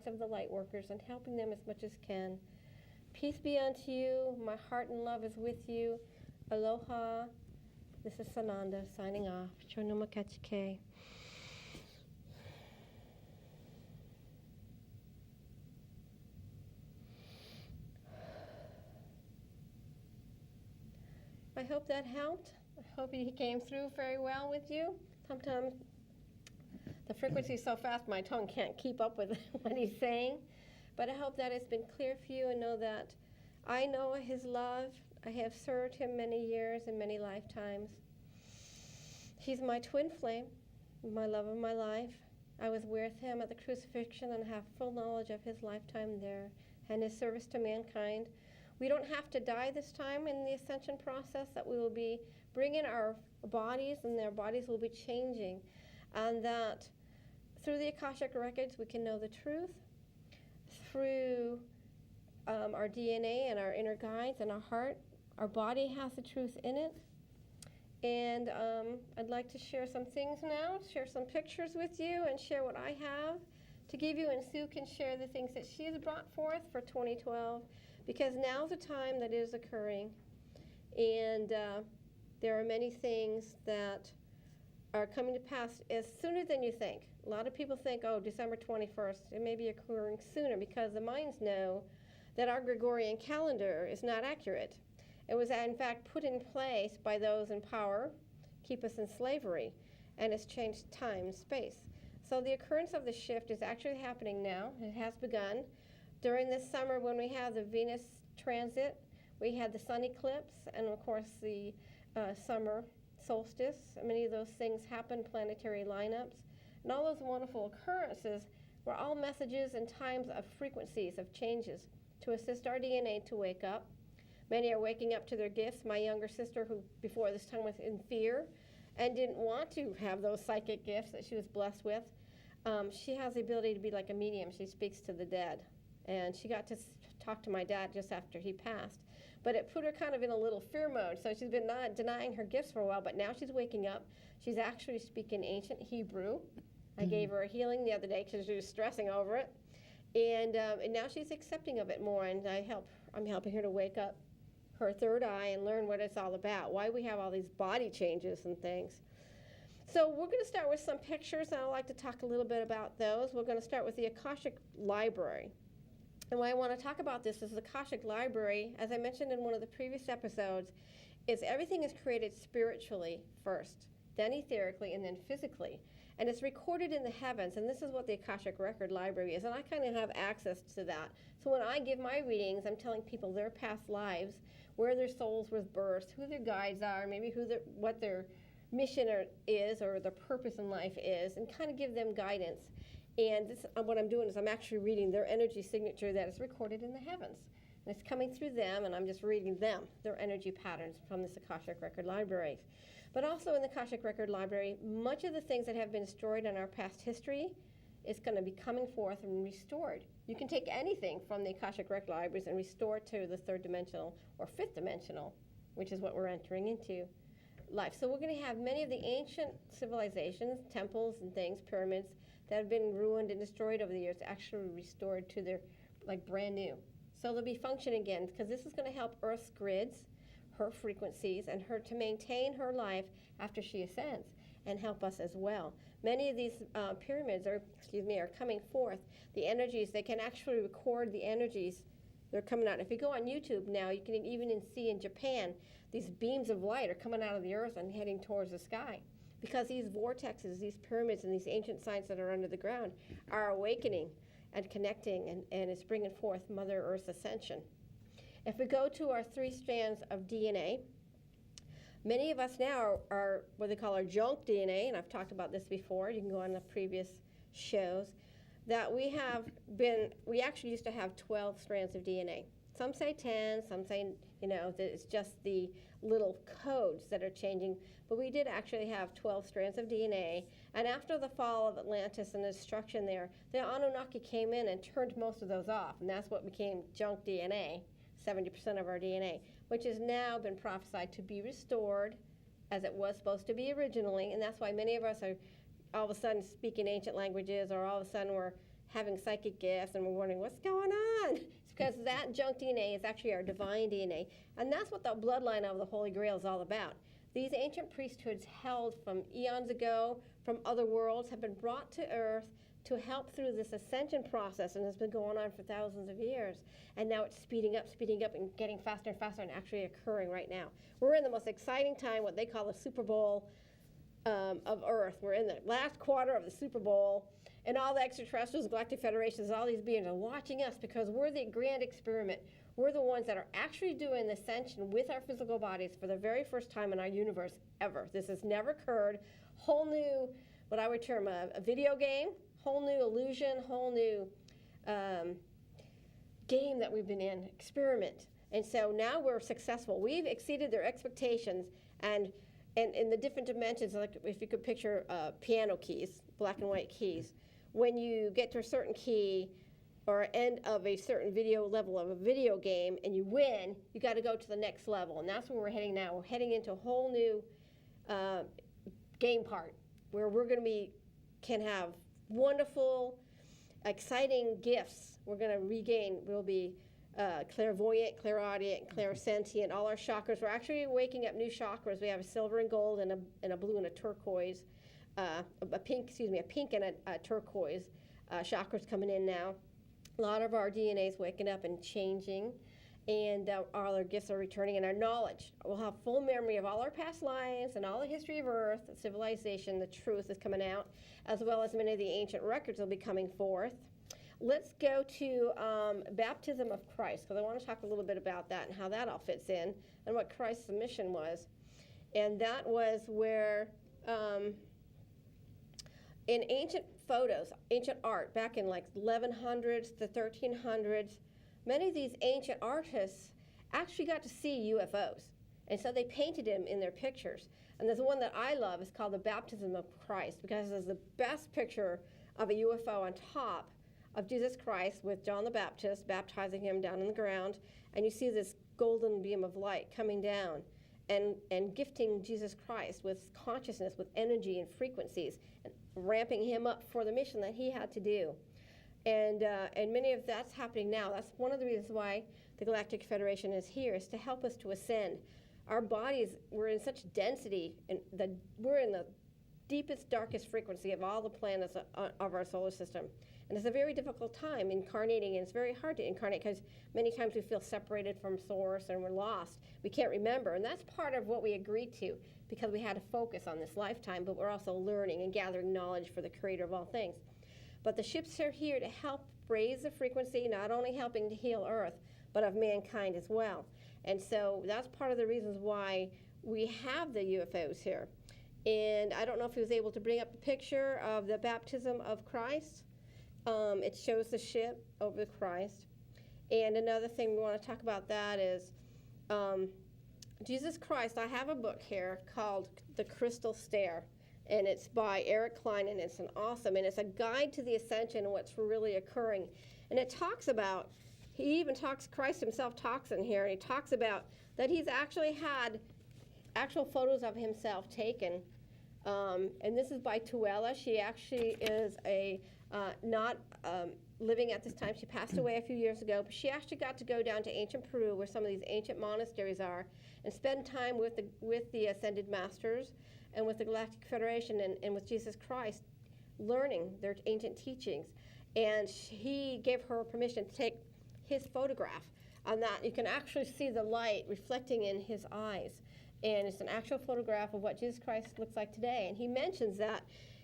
of the light workers and helping them as much as can. Peace be unto you. My heart and love is with you. Aloha. This is Sananda signing off. Chonoma Kachike. I hope that helped. I hope he came through very well with you. Sometimes the frequency is so fast my tongue can't keep up with what he's saying. But I hope that it's been clear for you and know that I know his love. I have served him many years and many lifetimes. He's my twin flame, my love of my life. I was with him at the crucifixion and have full knowledge of his lifetime there and his service to mankind. We don't have to die this time in the ascension process, that we will be bringing our bodies and their bodies will be changing. And that through the Akashic Records we can know the truth. Through our DNA and our inner guides and our heart, our body has the truth in it. And I'd like to share some things now, share some pictures with you and share what I have to give you, and Sue can share the things that she has brought forth for 2012, because now's the time that is occurring. And there are many things that are coming to pass as sooner than you think. A lot of people think, oh, December 21st, it may be occurring sooner, because the minds know that our Gregorian calendar is not accurate. It was, in fact, put in place by those in power, keep us in slavery, and it's changed time and space. So the occurrence of the shift is actually happening now. It has begun. During this summer, when we have the Venus transit, we had the sun eclipse, and of course the summer solstice. Many of those things happen, planetary lineups, and all those wonderful occurrences were all messages and times of frequencies, of changes, to assist our DNA to wake up. Many are waking up to their gifts. My younger sister, who before this time was in fear and didn't want to have those psychic gifts that she was blessed with, she has the ability to be like a medium. She speaks to the dead. And she got to talk to my dad just after he passed. But it put her kind of in a little fear mode. So she's been not denying her gifts for a while, but now she's waking up. She's actually speaking ancient Hebrew. I gave her a healing the other day because she was stressing over it. And now she's accepting of it more, and I'm helping her to wake up her third eye and learn what it's all about, why we have all these body changes and things. So we're going to start with some pictures, and I'd like to talk a little bit about those. We're going to start with the Akashic Library. And why I want to talk about this is the Akashic Library, as I mentioned in one of the previous episodes, is everything is created spiritually first, then etherically, and then physically. And it's recorded in the heavens, and this is what the Akashic Record Library is, and I kind of have access to that. So when I give my readings, I'm telling people their past lives, where their souls were birthed, who their guides are, maybe what their mission is, or their purpose in life is, and kind of give them guidance. And this, what I'm doing is I'm actually reading their energy signature that is recorded in the heavens. And it's coming through them, and I'm just reading them, their energy patterns from this Akashic Record Library. But also in the Akashic Record Library, much of the things that have been destroyed in our past history is going to be coming forth and restored. You can take anything from the Akashic Record Libraries and restore it to the third dimensional or fifth dimensional, which is what we're entering into life. So we're going to have many of the ancient civilizations, temples and things, pyramids, that have been ruined and destroyed over the years, actually restored to their, like, brand new. So they'll be functioning again, because this is going to help Earth's grids, her frequencies, and her to maintain her life after she ascends, and help us as well. Many of these pyramids are coming forth. The energies, they can actually record the energies. They're coming out. If you go on YouTube now, you can even see in Japan, these beams of light are coming out of the earth and heading towards the sky. Because these vortexes, these pyramids, and these ancient signs that are under the ground are awakening and connecting, and it's bringing forth Mother Earth's ascension. If we go to our 3 strands of DNA, many of us now are what they call our junk DNA, and I've talked about this before. You can go on the previous shows. That we actually used to have 12 strands of DNA. Some say 10, some say, that it's just the little codes that are changing, but we did actually have 12 strands of DNA, and after the fall of Atlantis and the destruction there, the Anunnaki came in and turned most of those off, and that's what became junk DNA, 70% of our DNA, which has now been prophesied to be restored as it was supposed to be originally, and that's why many of us are all of a sudden speaking ancient languages, or all of a sudden we're having psychic gifts, and we're wondering what's going on. It's because that junk DNA is actually our divine DNA, and that's what the bloodline of the Holy Grail is all about. These ancient priesthoods held from eons ago, from other worlds, have been brought to earth to help through this ascension process, and it's been going on for thousands of years. And now it's speeding up, and getting faster and faster, and actually occurring right now. We're in the most exciting time, what they call the Super Bowl of Earth. We're in the last quarter of the Super Bowl, and all the extraterrestrials, galactic federations, all these beings are watching us because we're the grand experiment. We're the ones that are actually doing the ascension with our physical bodies for the very first time in our universe ever. This has never occurred. Whole new, what I would term a video game, whole new illusion, whole new game that we've been in, experiment. And so now we're successful. We've exceeded their expectations, and in the different dimensions, like if you could picture piano keys, black and white keys, when you get to a certain key or end of a certain video level of a video game and you win, you got to go to the next level. And that's where we're heading now. We're heading into a whole new game part where we're going to can have wonderful, exciting gifts. We're going to regain, we'll be clairvoyant, clairaudient, clairsentient, all our chakras. We're actually waking up new chakras. We have a silver and gold and a blue and a turquoise, a pink and a turquoise chakras coming in now. A lot of our DNA is waking up and changing, and all our gifts are returning, and our knowledge. We'll have full memory of all our past lives and all the history of Earth, civilization, the truth is coming out, as well as many of the ancient records will be coming forth. Let's go to baptism of Christ, because I want to talk a little bit about that and how that all fits in and what Christ's mission was. And that was where in ancient photos, ancient art, back in like 1100s to 1300s, many of these ancient artists actually got to see UFOs. And so they painted them in their pictures. And there's one that I love, it's called the Baptism of Christ, because it's the best picture of a UFO on top of Jesus Christ with John the Baptist baptizing him down in the ground. And you see this golden beam of light coming down and gifting Jesus Christ with consciousness, with energy and frequencies, and ramping him up for the mission that he had to do. And many of that's happening now. That's one of the reasons why the Galactic Federation is here, is to help us to ascend. Our bodies, we're in such density, and we're in the deepest, darkest frequency of all the planets of our solar system. And it's a very difficult time incarnating, and it's very hard to incarnate because many times we feel separated from Source and we're lost. We can't remember, and that's part of what we agreed to, because we had to focus on this lifetime, but we're also learning and gathering knowledge for the Creator of all things. But the ships are here to help raise the frequency, not only helping to heal Earth, but of mankind as well. And so that's part of the reasons why we have the UFOs here. And I don't know if he was able to bring up the picture of the baptism of Christ. It shows the ship over Christ. And another thing we want to talk about that is Jesus Christ. I have a book here called The Crystal Stair, and it's by Eric Klein, and it's it's a guide to the ascension and what's really occurring. And it talks about, Christ himself talks in here, and he talks about that he's actually had actual photos of himself taken. And this is by Tuella. She actually is not living at this time. She passed away a few years ago, but she actually got to go down to ancient Peru, where some of these ancient monasteries are, and spend time with the Ascended Masters and with the Galactic Federation and with Jesus Christ, learning their ancient teachings. And he gave her permission to take his photograph. On that, you can actually see the light reflecting in his eyes. And it's an actual photograph of what Jesus Christ looks like today. And he mentions that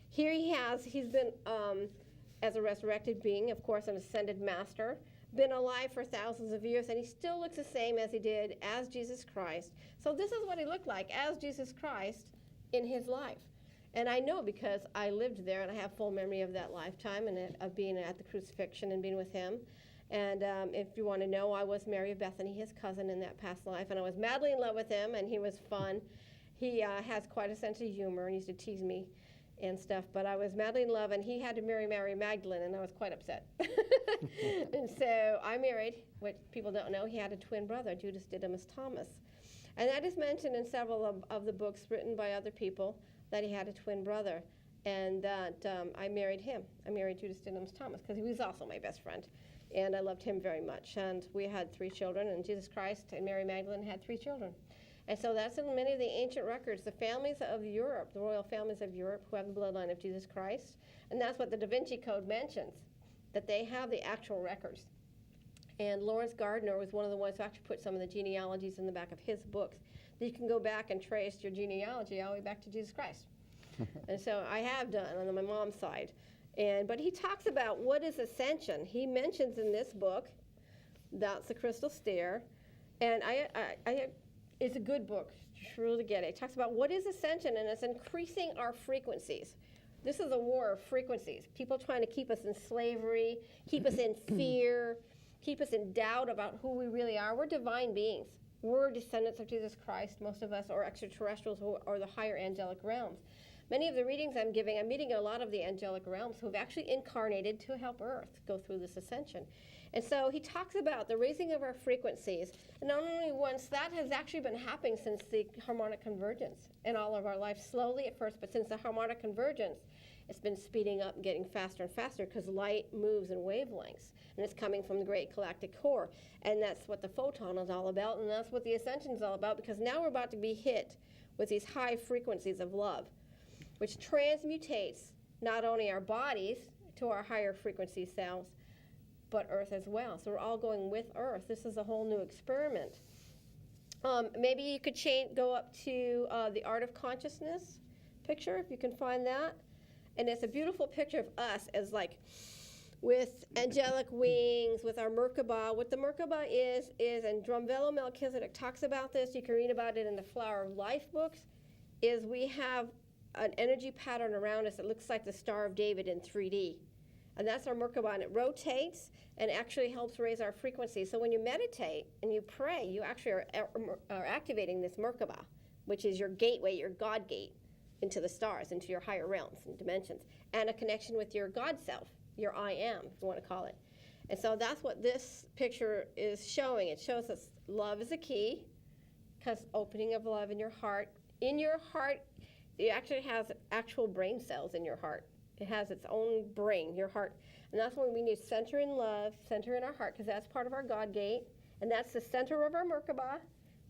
here he's been, as a resurrected being, of course, an ascended master, been alive for thousands of years, and he still looks the same as he did as Jesus Christ. So this is what he looked like as Jesus Christ in his life. And I know because I lived there, and I have full memory of that lifetime and of being at the crucifixion and being with him. And if you want to know, I was Mary of Bethany, his cousin in that past life, and I was madly in love with him, and he was fun. He has quite a sense of humor and used to tease me and stuff, but I was madly in love, and he had to marry Mary Magdalene, and I was quite upset. And so I married, what people don't know, he had a twin brother, Judas Didymus Thomas. And that is mentioned in several of the books written by other people, that he had a twin brother. and that I married him. I married Judas Didymus Thomas because he was also my best friend, and I loved him very much. And we had 3 children, and Jesus Christ and Mary Magdalene had 3 children. And so that's in many of the ancient records, the families of Europe, the royal families of Europe who have the bloodline of Jesus Christ. And that's what the Da Vinci Code mentions, that they have the actual records. And Lawrence Gardner was one of the ones who actually put some of the genealogies in the back of his books. That you can go back and trace your genealogy all the way back to Jesus Christ. And so I have done on my mom's side. But he talks about what is ascension. He mentions in this book, that's the crystal stair. And it's a good book, truly get it. It talks about what is ascension, and it's increasing our frequencies. This is a war of frequencies. People trying to keep us in slavery, keep us in fear, keep us in doubt about who we really are. We're divine beings. We're descendants of Jesus Christ, most of us, or extraterrestrials, or the higher angelic realms. Many of the readings I'm giving, I'm meeting a lot of the angelic realms who have actually incarnated to help Earth go through this ascension. And so he talks about the raising of our frequencies. And not only once, that has actually been happening since the harmonic convergence in all of our life, slowly at first, but since the harmonic convergence, it's been speeding up and getting faster and faster because light moves in wavelengths. And it's coming from the great galactic core. And that's what the photon is all about, and that's what the ascension is all about, because now we're about to be hit with these high frequencies of love, which transmutates not only our bodies to our higher frequency selves, but Earth as well. So we're all going with Earth. This is a whole new experiment. Maybe you could go up to the Art of Consciousness picture, if you can find that. And it's a beautiful picture of us as like with angelic wings, with our Merkaba. What the Merkaba is, and Drumvelo Melchizedek talks about this, you can read about it in the Flower of Life books, is we have an energy pattern around us that looks like the Star of David in 3D. And that's our Merkaba, and it rotates and actually helps raise our frequency. So when you meditate and you pray, you actually are activating this Merkaba, which is your gateway, your God gate into the stars, into your higher realms and dimensions, and a connection with your God self, your I am, if you want to call it. And so that's what this picture is showing. It shows us love is a key, because opening of love in your heart. In your heart, it actually has actual brain cells in your heart. It has its own brain, your heart. And that's when we need to center in love, center in our heart, because that's part of our God gate. And that's the center of our Merkaba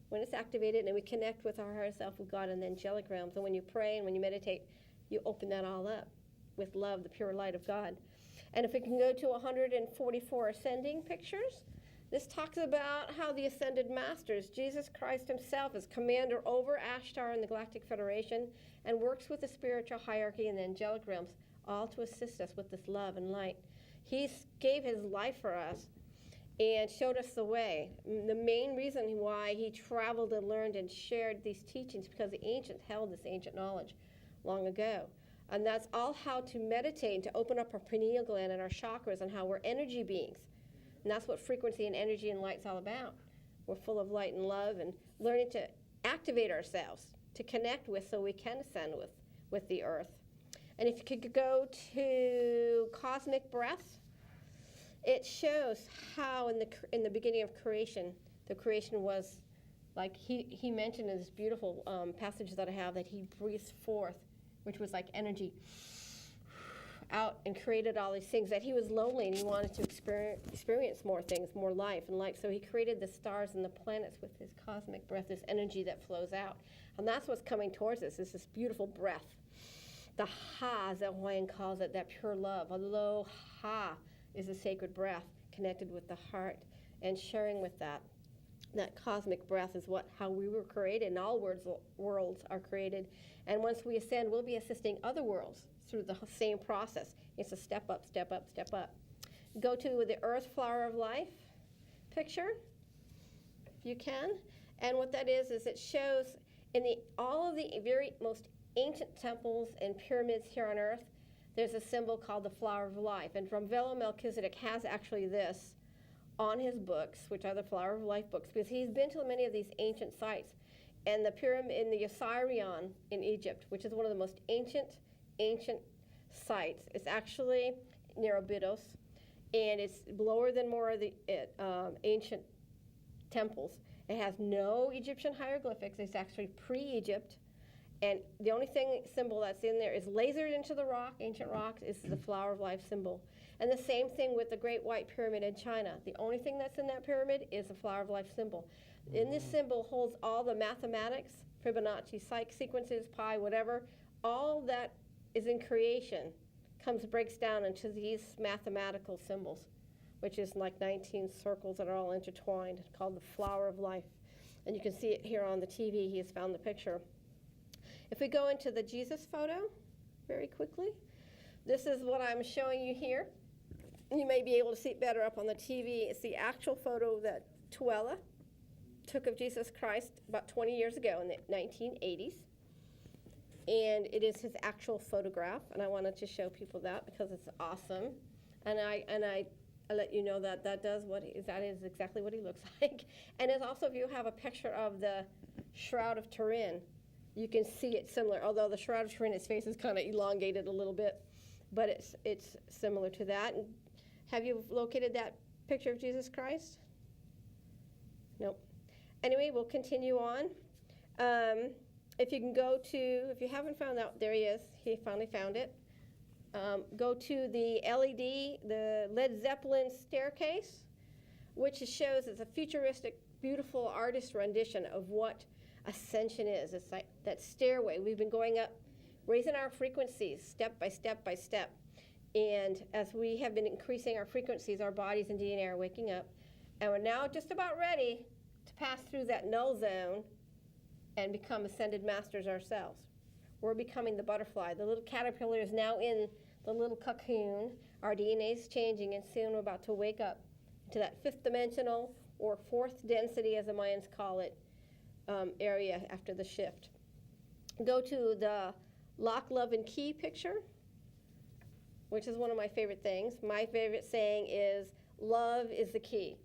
when it's activated, and we connect with our higher self, with God, and the angelic realms. And when you pray and when you meditate, you open that all up with love, the pure light of God. And if we can go to 144 ascending pictures, this talks about how the ascended masters, Jesus Christ himself, is commander over Ashtar and the Galactic Federation, and works with the spiritual hierarchy and the angelic realms, all to assist us with this love and light. He gave his life for us and showed us the way. The main reason why he traveled and learned and shared these teachings, because the ancients held this ancient knowledge long ago. And that's all how to meditate and to open up our pineal gland and our chakras, and how we're energy beings. And that's what frequency and energy and light's all about. We're full of light and love, and learning to activate ourselves, to connect with, so we can ascend with the earth. And if you could go to cosmic breath, it shows how in the beginning of creation, the creation was like he mentioned in this beautiful passage that I have, that he breathed forth, which was like energy, out, and created all these things, that he was lonely and he wanted to experience more things, more life and light. So he created the stars and the planets with his cosmic breath, this energy that flows out. And that's what's coming towards us, is this beautiful breath. The Ha, as the Hawaiian calls it, that pure love. Aloha is a sacred breath connected with the heart, and sharing with that. That cosmic breath is how we were created, and all worlds are created. And once we ascend, we'll be assisting other worlds through the same process. It's a step up, step up, step up. Go to the Earth Flower of Life picture, if you can. And what that is it shows in all of the very most ancient temples and pyramids here on Earth, there's a symbol called the Flower of Life. And Drumvelo Melchizedek has actually this on his books, which are the Flower of Life books, because he's been to many of these ancient sites. And the pyramid in the Osirion in Egypt, which is one of the most ancient sites, it's actually near Abydos, and it's lower than more of the ancient temples. It has no Egyptian hieroglyphics. It's actually pre-Egypt. And the only symbol that's in there is lasered into the rock, ancient rocks, is the flower of life symbol. And the same thing with the Great White Pyramid in China. The only thing that's in that pyramid is the flower of life symbol. In this symbol holds all the mathematics, Fibonacci sequences, pi, whatever. All that is in creation breaks down into these mathematical symbols, which is like 19 circles that are all intertwined, called the flower of life. And you can see it here on the TV. He has found the picture. If we go into the Jesus photo very quickly, this is what I'm showing you here. You may be able to see it better up on the TV. It's the actual photo that Tuella took of Jesus Christ about 20 years ago in the 1980s. And it is his actual photograph, and I wanted to show people that because it's awesome. And I let you know that that is exactly what he looks like. And it's also, if you have a picture of the Shroud of Turin, you can see it similar. Although the Shroud of Turin, his face is kind of elongated a little bit, but it's similar to that. And have you located that picture of Jesus Christ? Nope. Anyway, we'll continue on. If you can go to, if you haven't found out, there he is. He finally found it. Go to the LED, the Led Zeppelin staircase, which shows it's a futuristic, beautiful artist rendition of what ascension is. It's like that stairway. We've been going up, raising our frequencies step by step by step. And as we have been increasing our frequencies, our bodies and DNA are waking up. And we're now just about ready to pass through that null zone and become ascended masters ourselves. We're becoming the butterfly. The little caterpillar is now in the little cocoon. Our DNA is changing, and soon we're about to wake up to that fifth dimensional, or fourth density, as the Mayans call it, area after the shift. Go to the Lock, Love, and Key picture, which is one of my favorite things. My favorite saying is, love is the key.